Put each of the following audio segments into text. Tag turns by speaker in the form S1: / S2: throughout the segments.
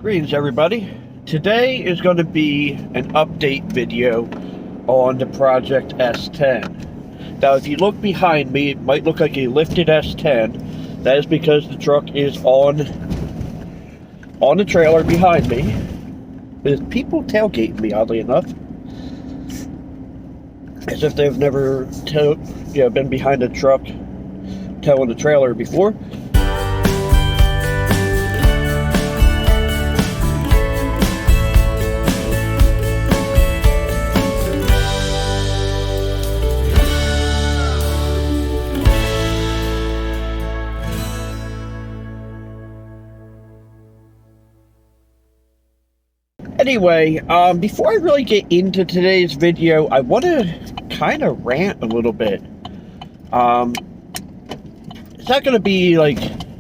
S1: Greetings everybody. Today is going to be an update video on the Project S10. Now if you look behind me, it might look like a lifted S10. That is because the truck is on the trailer behind me. There's people tailgating me, oddly enough. As if they've never been behind a truck towing the trailer before. Anyway, before I really get into today's video, I want to kind of rant a little bit. It's not going to be like,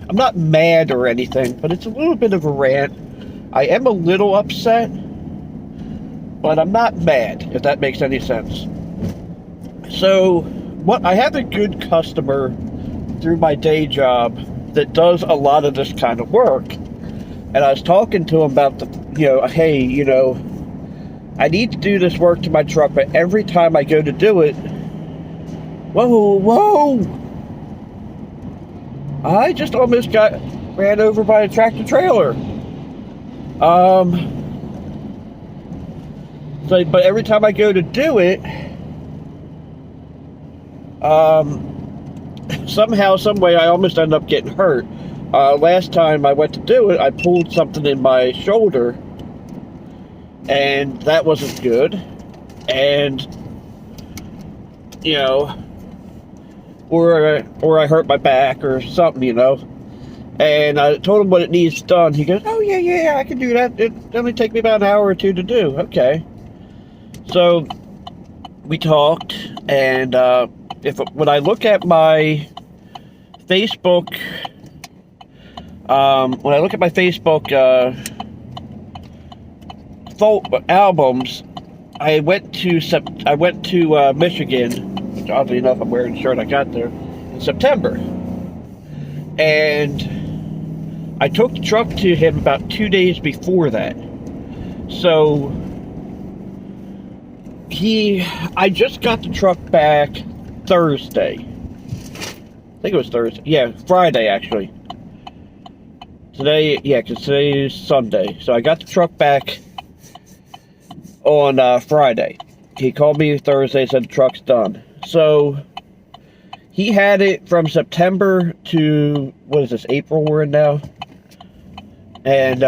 S1: I'm not mad or anything, but it's a little bit of a rant. I am a little upset, but I'm not mad, if that makes any sense. So, I have a good customer through my day job that does a lot of this kind of work. And I was talking to him about hey, I need to do this work to my truck, but every time I go to do it, whoa, I just almost got ran over by a tractor trailer. But every time I go to do it, somehow, some way, I almost end up getting hurt. Last time I went to do it, I pulled something in my shoulder, and that wasn't good. And, or I hurt my back or something, And I told him what it needs done. He goes, oh, yeah, I can do that. It only take me about an hour or two to do. Okay. So, we talked, and when I look at my Facebook... when I look at my Facebook albums, I went to Michigan, which oddly enough I'm wearing the shirt I got there, in September. And I took the truck to him about 2 days before that. So I just got the truck back Thursday. I think it was Thursday. Yeah, Friday actually. Today, because today is Sunday. So I got the truck back on Friday. He called me Thursday, said the truck's done. So he had it from September to, what is this, April we're in now? And,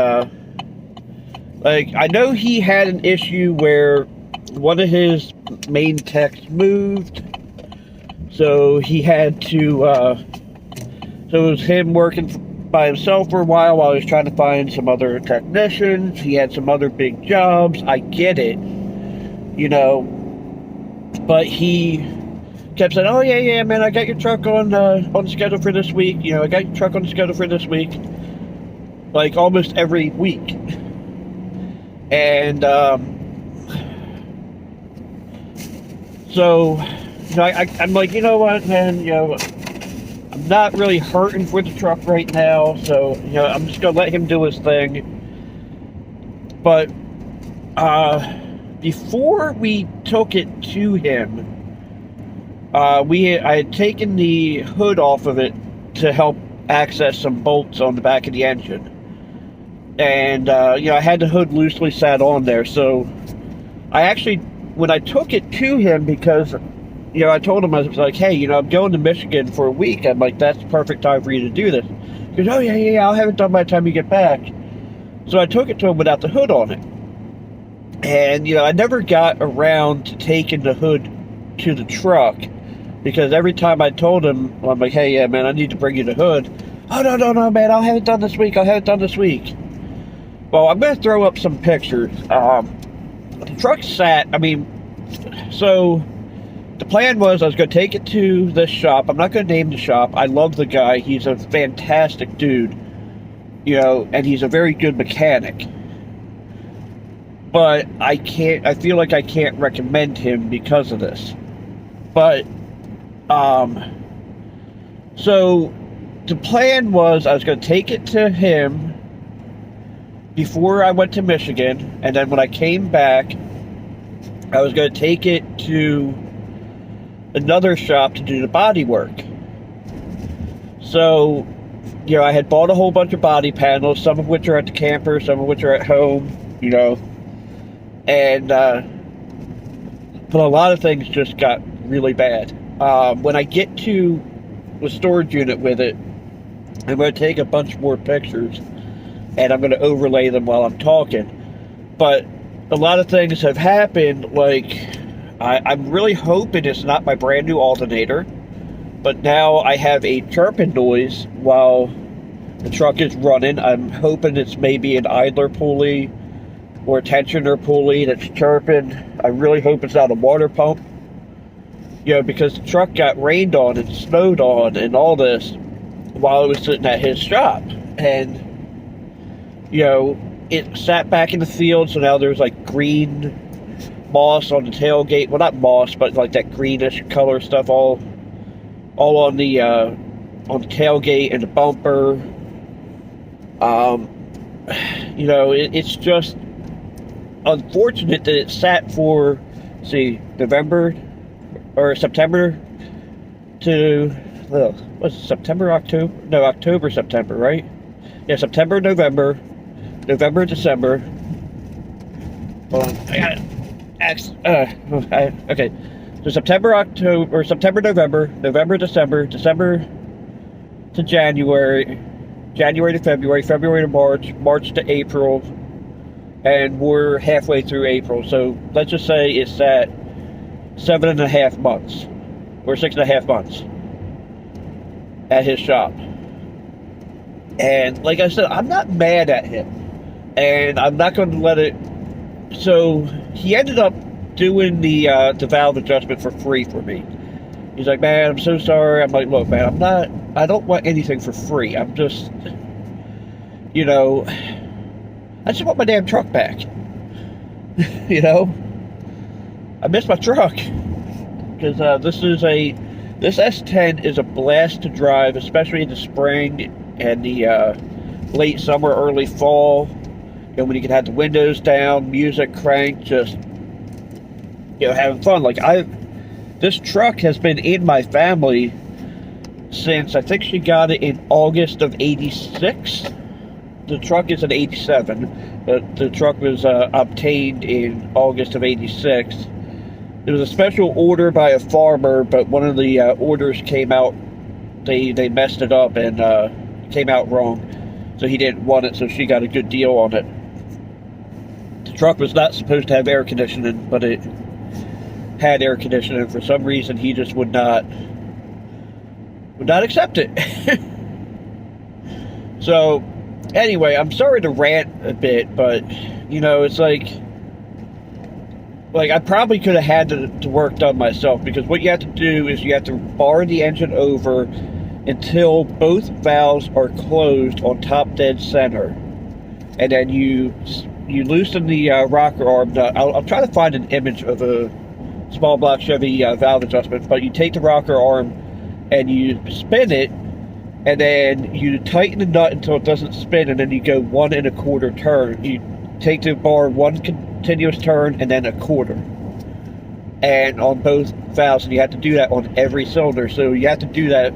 S1: I know he had an issue where one of his main techs moved. So he had to, so it was him working by himself for a while he was trying to find some other technicians. He had some other big jobs. I get it, but he kept saying, oh yeah, man, I got your truck on the schedule for this week. I got your truck on the schedule for this week, like almost every week. And so I'm like, you know what, man, I'm not really hurting for the truck right now, so, I'm just going to let him do his thing. But, before we took it to him, I had taken the hood off of it to help access some bolts on the back of the engine. And, I had the hood loosely sat on there, so I actually, when I took it to him, because... I told him, I was like, hey, I'm going to Michigan for a week. I'm like, that's the perfect time for you to do this. He goes, oh, yeah, I'll have it done by the time you get back. So I took it to him without the hood on it. And, I never got around to taking the hood to the truck. Because every time I told him, I'm like, hey, yeah, man, I need to bring you the hood. Oh, no, man, I'll have it done this week. Well, I'm going to throw up some pictures. The truck sat, so... The plan was I was going to take it to this shop. I'm not going to name the shop. I love the guy. He's a fantastic dude. And he's a very good mechanic. But I feel like I can't recommend him because of this. But, so the plan was I was going to take it to him before I went to Michigan, and then when I came back, I was going to take it to another shop to do the body work. So, I had bought a whole bunch of body panels, some of which are at the camper, some of which are at home, and but a lot of things just got really bad. When I get to the storage unit with it, I'm going to take a bunch more pictures, and I'm going to overlay them while I'm talking. But a lot of things have happened, like, I'm really hoping it's not my brand new alternator, but now I have a chirping noise while the truck is running. I'm hoping it's maybe an idler pulley or a tensioner pulley that's chirping. I really hope it's not a water pump, because the truck got rained on and snowed on and all this while it was sitting at his shop. And, it sat back in the field, so now there's like green moss on the tailgate. Well, not moss, but like that greenish color stuff all on the tailgate and the bumper. It's just unfortunate that it sat for, November or September to, September, October? No, October, September, right? Yeah, September, November, December. Hold on, I got it. Okay. So September, November, December to January, January to February, February to March, March to April, and we're halfway through April. So let's just say it's at 7.5 months, or 6.5 months at his shop. And like I said, I'm not mad at him, and I'm not going to let it. So he ended up doing the valve adjustment for free for me. He's like, man, I'm so sorry. I'm like, look, man, I don't want anything for free. I'm just, I just want my damn truck back. I miss my truck. Because this S10 is a blast to drive, especially in the spring and the late summer, early fall. When you can have the windows down, music cranked, just having fun. Like this truck has been in my family since I think she got it in August of '86. The truck is an '87, but the truck was obtained in August of '86. It was a special order by a farmer, but one of the orders came out. They messed it up and came out wrong, so he didn't want it. So she got a good deal on it. The truck was not supposed to have air conditioning, but it had air conditioning. For some reason, he just would not accept it. So, anyway, I'm sorry to rant a bit, but it's like I probably could have had the work done myself, because what you have to do is you have to bar the engine over until both valves are closed on top dead center, and then you loosen the rocker arm nut. I'll try to find an image of a small block Chevy valve adjustment, but you take the rocker arm and you spin it, and then you tighten the nut until it doesn't spin, and then you go 1 1/4 turn. You take the bar one continuous turn and then a quarter, and on both valves, and you have to do that on every cylinder. So you have to do that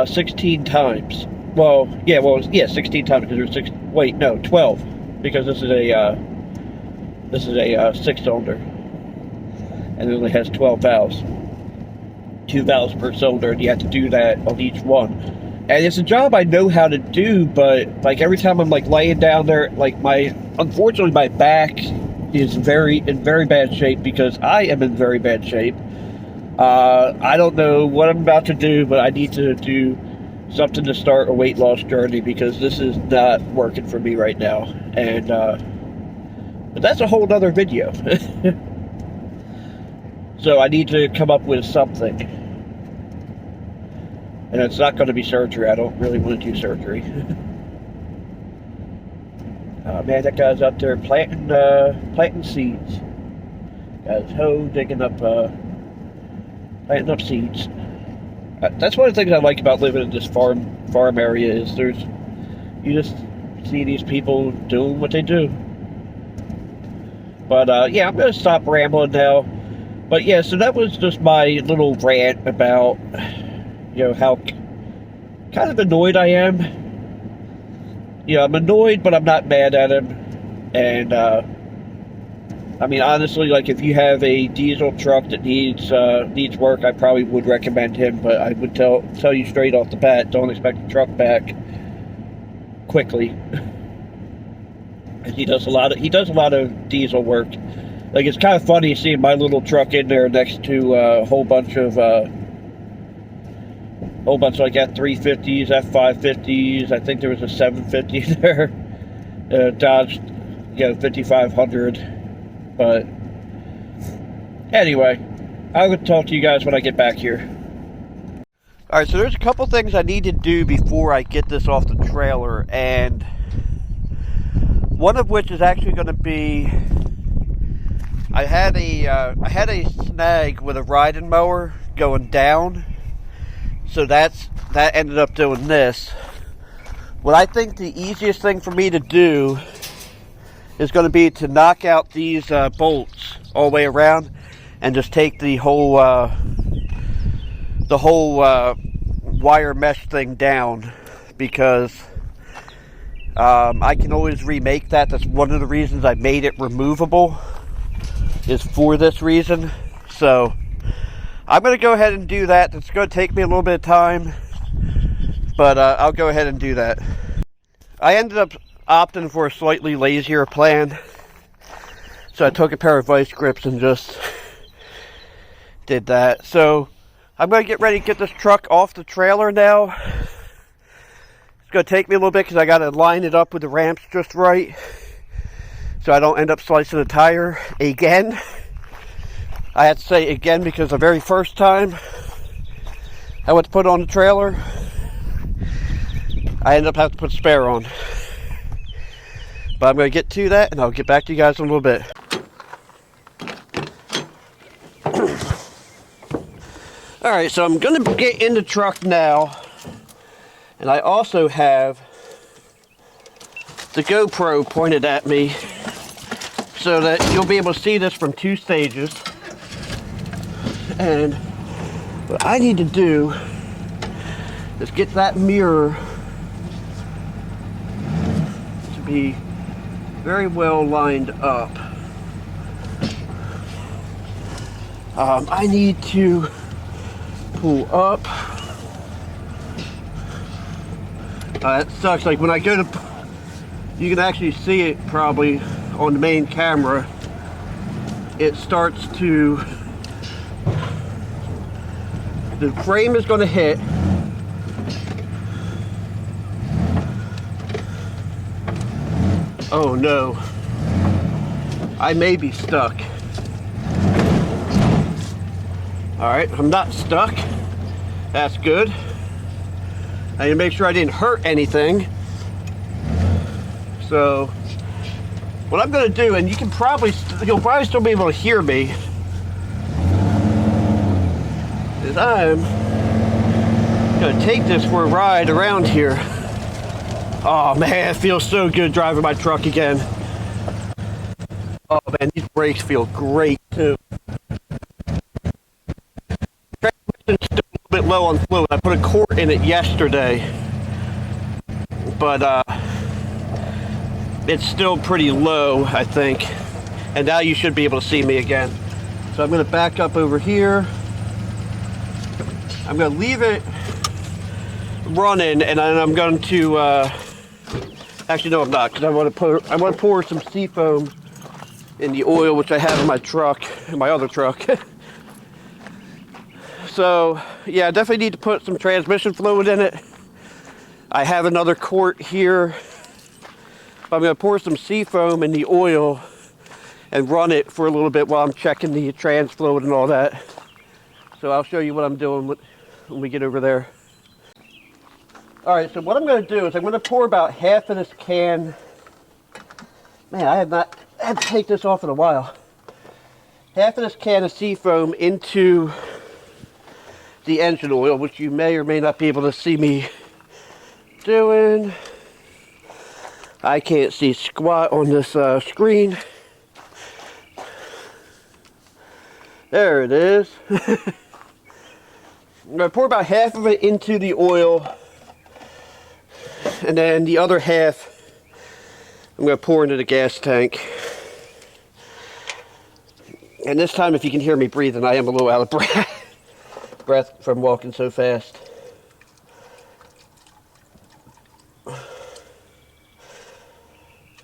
S1: 16 times. 16 times, because there's 12, because this is a 6-cylinder, and it only has 12 valves, 2 valves per cylinder, and you have to do that on each one. And it's a job I know how to do, but like every time I'm like laying down there, like unfortunately my back is in very bad shape, because I am in very bad shape. I don't know what I'm about to do, but I need to do something to start a weight loss journey, because this is not working for me right now. And but that's a whole other video. So I need to come up with something, and it's not going to be surgery. I don't really want to do surgery. Man, that guy's out there planting seeds. Got his hoe digging up, planting up seeds. That's one of the things I like about living in this farm area, is you just see these people doing what they do. But yeah, I'm gonna stop rambling now. But yeah, so that was just my little rant about, how kind of annoyed I am. I'm annoyed, but I'm not mad at him. And I mean, honestly, like, if you have a diesel truck that needs work, I probably would recommend him. But I would tell you straight off the bat, don't expect the truck back quickly. And he does a lot of diesel work. Like, it's kind of funny seeing my little truck in there next to a whole bunch of like F350s, F550s. I think there was a 750 there. Dodge, 5500. But anyway, I will talk to you guys when I get back here. Alright, so there's a couple things I need to do before I get this off the trailer, and one of which is actually going to be, I had a snag with a riding mower going down, so that ended up doing this. What I think the easiest thing for me to do is going to be to knock out these bolts all the way around and just take the whole wire mesh thing down, because I can always remake that. That's one of the reasons I made it removable, is for this reason. So I'm going to go ahead and do that. It's going to take me a little bit of time, but I'll go ahead and do that. I ended up opting for a slightly lazier plan, so I took a pair of vice grips and just did that. So I'm going to get ready to get this truck off the trailer now. It's going to take me a little bit because I got to line it up with the ramps just right, so I don't end up slicing a tire again. I had to say again because the very first time I went to put on the trailer, I ended up having to put spare on. But I'm going to get to that, and I'll get back to you guys in a little bit. Alright, so I'm going to get in the truck now. And I also have the GoPro pointed at me, so that you'll be able to see this from two stages. And what I need to do is get that mirror to be very well lined up. I need to pull up. It sucks, like when I go to, you can actually see it probably on the main camera, it starts to, the frame is going to hit, oh no, I may be stuck. Alright, I'm not stuck. That's good. I need to make sure I didn't hurt anything. So, what I'm going to do, and you'll probably still be able to hear me, is I'm going to take this for a ride around here. Oh man, it feels so good driving my truck again. Oh man, these brakes feel great too. Transmission's still a little bit low on fluid. I put a quart in it yesterday, but it's still pretty low, I think. And now you should be able to see me again. So I'm going to back up over here. I'm going to leave it running, and then I'm going to actually, no, I'm not, because I want to pour some seafoam in the oil, which I have in my truck, in my other truck. So, yeah, I definitely need to put some transmission fluid in it. I have another quart here. I'm going to pour some seafoam in the oil and run it for a little bit while I'm checking the trans fluid and all that. So I'll show you what I'm doing when we get over there. Alright, so what I'm going to do is I'm going to pour about half of this can. Man, I had to take this off in a while. Half of this can of seafoam into the engine oil, which you may or may not be able to see me doing.
S2: I can't see squat on this screen. There it is. I'm going to pour about half of it into the oil, and then the other half I'm going to pour into the gas tank. And this time, if you can hear me breathing, I am a little out of breath from walking so fast.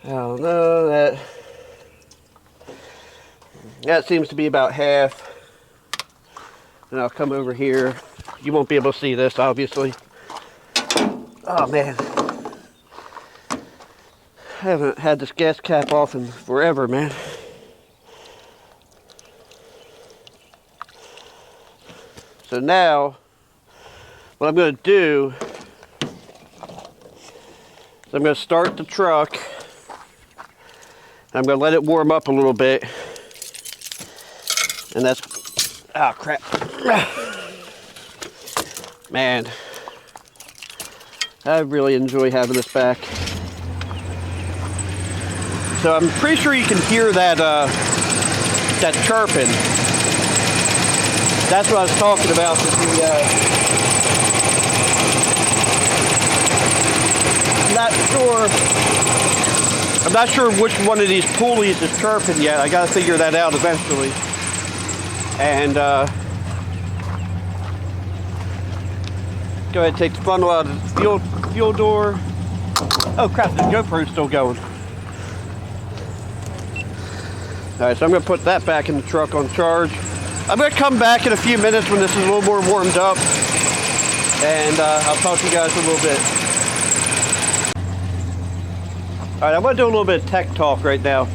S2: I don't know, that seems to be about half. And I'll come over here. You won't be able to see this, obviously. Oh man, I haven't had this gas cap off in forever, man. So now, what I'm going to do is I'm going to start the truck. I'm going to let it warm up a little bit. And that's, oh crap. Man, I really enjoy having this back. So I'm pretty sure you can hear that, that chirping. That's what I was talking about with the, I'm not sure which one of these pulleys is chirping yet. I gotta figure that out eventually. And go ahead and take the funnel out of the fuel door. Oh crap, the GoPro's still going. Alright, so I'm gonna put that back in the truck on charge. I'm gonna come back in a few minutes when this is a little more warmed up, and I'll talk to you guys in a little bit. Alright, I want to do a little bit of tech talk right now.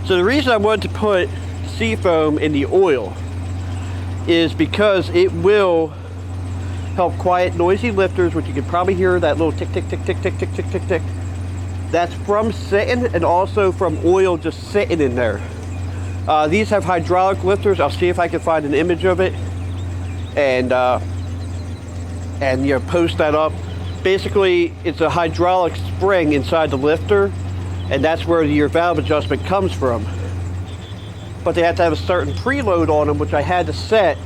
S2: So the reason I wanted to put seafoam in the oil is because it will help quiet noisy lifters, which you can probably hear that little tick, tick, tick, tick, tick, tick, tick, tick, tick. That's from sitting and also from oil just sitting in there. These have hydraulic lifters. I'll see if I can find an image of it and you know, post that up. Basically, it's a hydraulic spring inside the lifter, and that's where your valve adjustment comes from. But they have to have a certain preload on them, which I had to set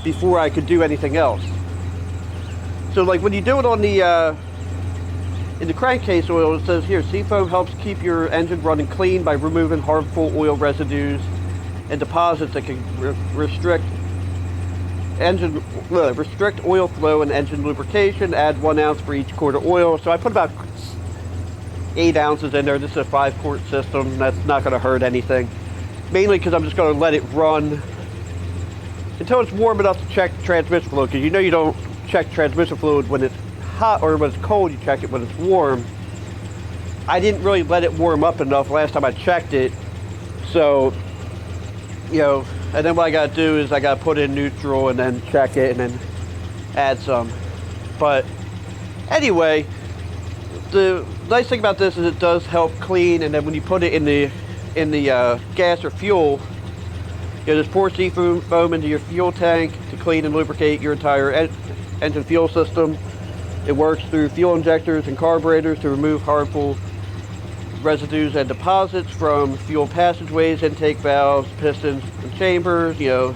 S2: before I could do anything else. So like when you do it on the in the crankcase oil, it says here, seafoam helps keep your engine running clean by removing harmful oil residues and deposits that can restrict oil flow and engine lubrication. Add 1 ounce for each quart of oil. So I put about 8 ounces in there. This is a 5-quart system. That's not going to hurt anything. Mainly because I'm just going to let it run until it's warm enough to check the transmission fluid. Because you know you don't check transmission fluid when it's hot, or when it's cold. You check it when it's warm. I didn't really let it warm up enough last time I checked it. So, you know, and then what I got to do is I got to put in neutral and then check it and then add some. But anyway, the nice thing about this is it does help clean, and then when you put it in the gas or fuel, you know, just pour seafoam into your fuel tank to clean and lubricate your entire engine fuel system. It works through fuel injectors and carburetors to remove harmful residues and deposits from fuel passageways, intake valves, pistons, and chambers. You know,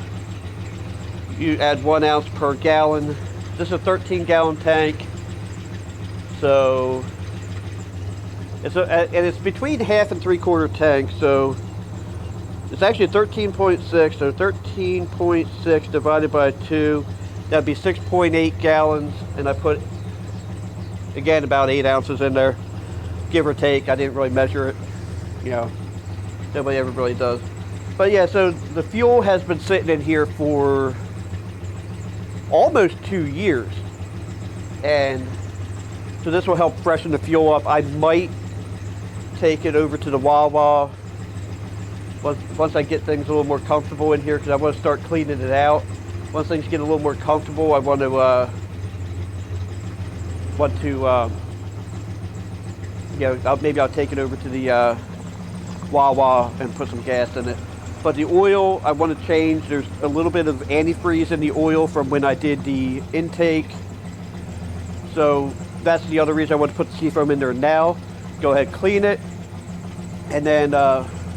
S2: you add 1 ounce per gallon. This is a 13-gallon tank, so it's between half and 3/4 tank. So it's actually a 13.6. So 13.6 divided by 2, that'd be 6.8 gallons. And I put, again, about 8 ounces in there, give or take. I didn't really measure it, you know, nobody ever really does. But yeah, so the fuel has been sitting in here for almost 2 years, and so this will help freshen the fuel up. I might take it over to the Wawa once I get things a little more comfortable in here, because I want to start cleaning it out. Once things get a little more comfortable, I want to you know, maybe I'll take it over to the Wawa and put some gas in it. But the oil, I want to change. There's a little bit of antifreeze in the oil from when I did the intake. So that's the other reason I want to put the seafoam in there now. go ahead and clean it, and then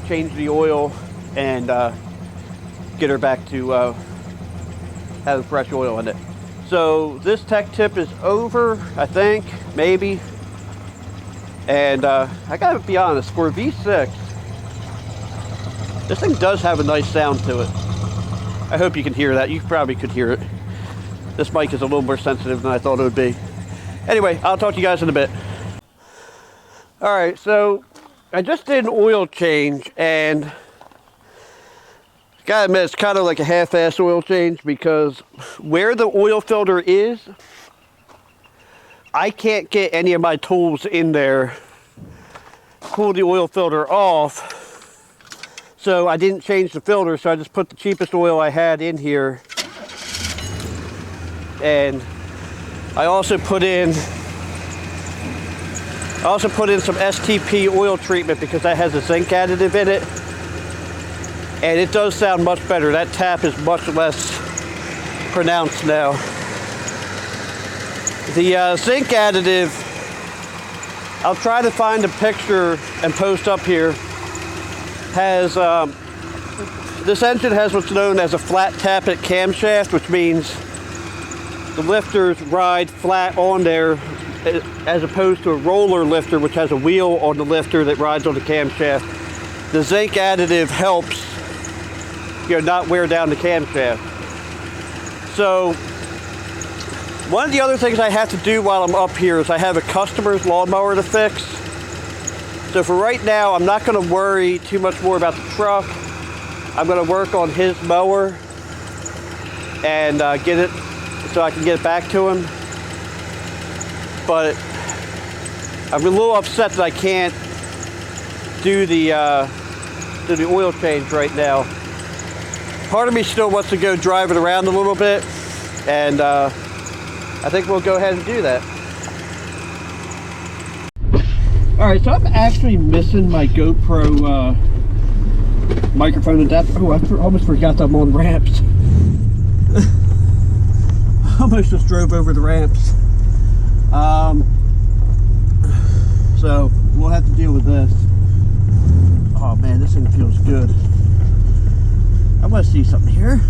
S2: change the oil and get her back to having fresh oil in it. So this tech tip is over, I think, maybe. And I gotta be honest, for a V6, this thing does have a nice sound to it. I hope you can hear that. You probably could hear it. This mic is a little more sensitive than I thought it would be. Anyway, I'll talk to you guys in a bit. All right, so I just did an oil change, and gotta admit, it's kind of like a half-ass oil change, because where the oil filter is, I can't get any of my tools in there, pull the oil filter off. So I didn't change the filter, so I just put the cheapest oil I had in here. And I also put in some STP oil treatment, because that has a zinc additive in it. And it does sound much better. That tap is much less pronounced now. The zinc additive, I'll try to find a picture and post up here, has, this engine has what's known as a flat tappet camshaft, which means the lifters ride flat on there, as opposed to a roller lifter, which has a wheel on the lifter that rides on the camshaft. The zinc additive helps, not wear down the camshaft. So one of the other things I have to do while I'm up here is I have a customer's lawnmower to fix. So for right now, I'm not going to worry too much more about the truck. I'm going to work on his mower and get it so I can get it back to him. But I'm a little upset that I can't do the oil change right now. Part of me still wants to go drive it around a little bit, and I think we'll go ahead and do that. All right, so I'm actually missing my GoPro microphone adapter. Oh, I almost forgot that I'm on ramps. I almost just drove over the ramps. So we'll have to deal with this. Oh man, this thing feels good. I want to see something here.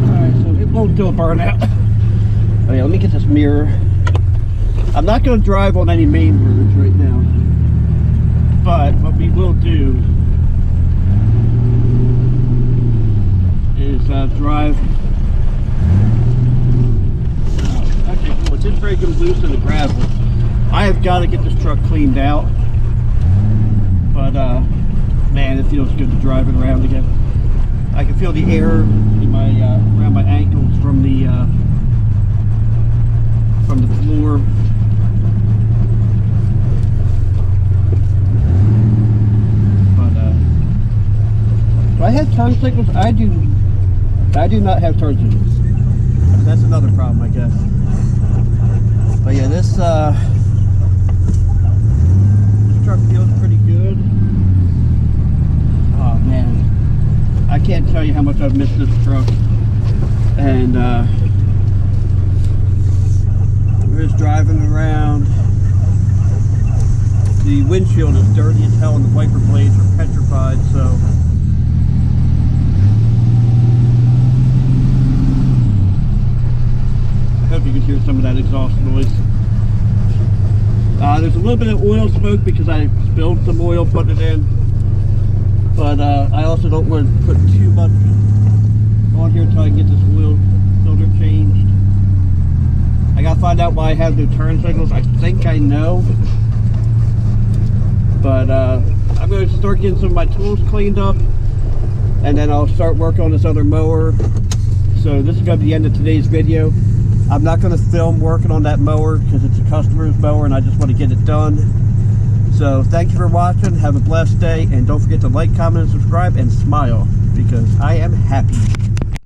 S2: Alright, so it won't do a burnout. Okay, let me get this mirror. I'm not going to drive on any main roads right now. But what we will do is drive. Okay, cool. It did break loose in the gravel. I have got to get this truck cleaned out. But, man, it feels good to drive it around again. I can feel the air in my around my ankles from the floor. But do I have turn signals? I do not have turn signals. That's another problem, I guess. But yeah, this truck feels pretty good. Oh man, I can't tell you how much I've missed this truck. And we're just driving around. The windshield is dirty as hell and the wiper blades are petrified, so I hope you can hear some of that exhaust noise. There's a little bit of oil smoke because I spilled some oil putting it in. But I also don't want to put too much on here until I can get this oil filter changed. I gotta find out why I have no turn signals. I think I know. But I'm going to start getting some of my tools cleaned up. And then I'll start working on this other mower. So this is going to be the end of today's video. I'm not going to film working on that mower because it's a customer's mower and I just want to get it done. So thank you for watching. Have a blessed day. And don't forget to like, comment, and subscribe, and smile because I am happy.